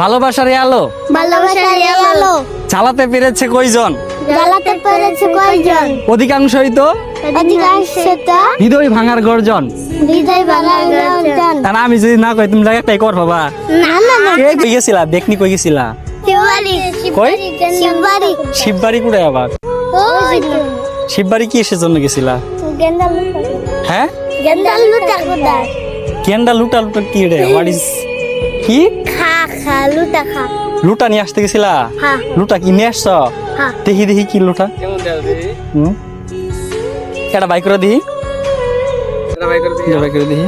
ভালোবাসার আলো চালাতে পেরেছে কয়জন? অধিকাংশই তো হৃদয় ভাঙার গর্জন। তা না, আমি যদি না কই তুমি জায়গাটাই কর বাবা। কই গেছিলা? দেখনি কই গেছিলা? কই? শিববাড়ি কোথায় আবার? শিববাড়ি কি এসে জন্য গেছিলা? হ্যাঁ, গেন্দা লুটা লুটা কি রে? হোয়াট ইজ কি? লুটা নিয়ে আসতে গেছিলা? লুটা কি নিয়ে আসছ? দেখি দেখি কি লুটা। এটা বাই করে দিই, দেখি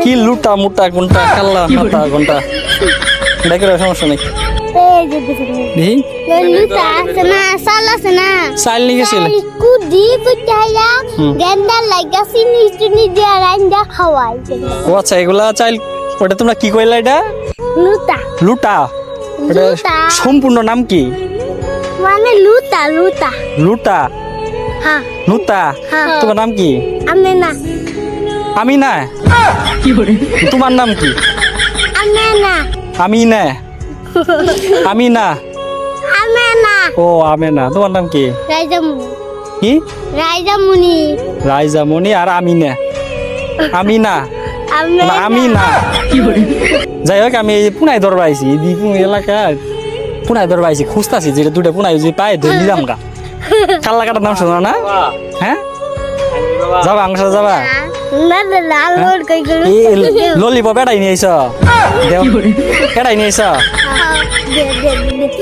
কি লুটা মুটা কোনটা কাল্লা মাথা কোনটা বাই করে, সমস্যা নেই। দেখি চাইল নিয়ে গেছিল। ও আচ্ছা, এগুলা চাইল। ওটা তোমরা কি কইলা? এটা লুটা। এটা সম্পূর্ণ নাম কি? লুটা লুটা। তোমার নাম কি? আমিনা। তোমার নাম কি? আমিনা। ও আমেনা। তোমার নাম কি? কি? রাইজামণি আর আমিনা। আমিনা। যাই হোক, আমি পুনাই দরবাইছি এলাকায়, পুনাই দরবাইছি খুঁজতাছি, যেটা দুটা পুনাই যদি পাই ধরে নিলাম গা। কাল্লা কাটার নাম শোনো না? হ্যাঁ, যাবা আমার সাথে যাবা? ললিপপ এটাই নিয়ে আইস? এটাই নিয়ে আইস?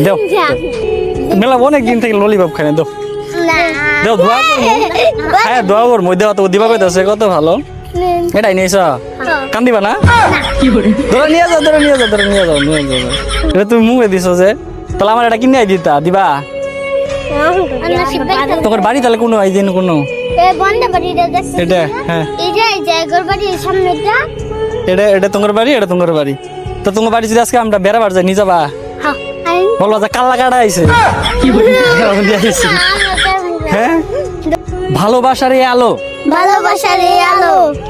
দেও, মেলা অনেক দিন থেকে ললিপপ খাই না। দেও দেও, দোয়া করবো। হ্যাঁ, দোয়া করবো। দেওয়া তো দিবা কইতাছে কত ভালো। এটাই নিয়ে আইস? কান্দিবা না? ধরে নিয়ে যাও, ধরে নিয়ে যাও, ধরে নিয়ে যাও, নিয়ে যাও। এটা তুমি মুখে দিছো যে, তাহলে আমার এটা কিনে দিতা দিবা? তোমার বাড়ি তাহলে কোনো আইদিন কোনো? এটা হ্যাঁ, এটা তোমার বাড়ি, এটা তোমার বাড়ি। তো তোমার বাড়ি যদি আজকে আমরা বেড়াবার যাই, নিয়ে যাবা? বলবা যে কাল্লা কাটা আইছে। হ্যাঁ, ভালোবাসার এই আলো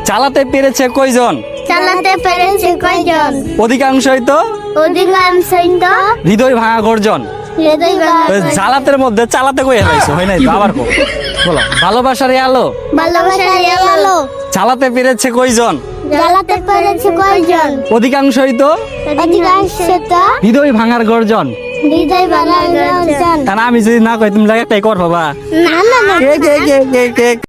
চালাতে পেরেছে কয়জন? অধিকাংশই তো হৃদয় ভাঙা গর্জন। জ্বালাতের মধ্যে চালাতে কই হেলাইছো, হয় নাই তো? আবার বলো, ভালোবাসার এই আলো চালাতে পেরেছে কয়জন? অধিকাংশই তো হৃদয় ভাঙার গর্জন। তা না, আমি যদি না কই তুমি জায়গাটাই কর বাবা।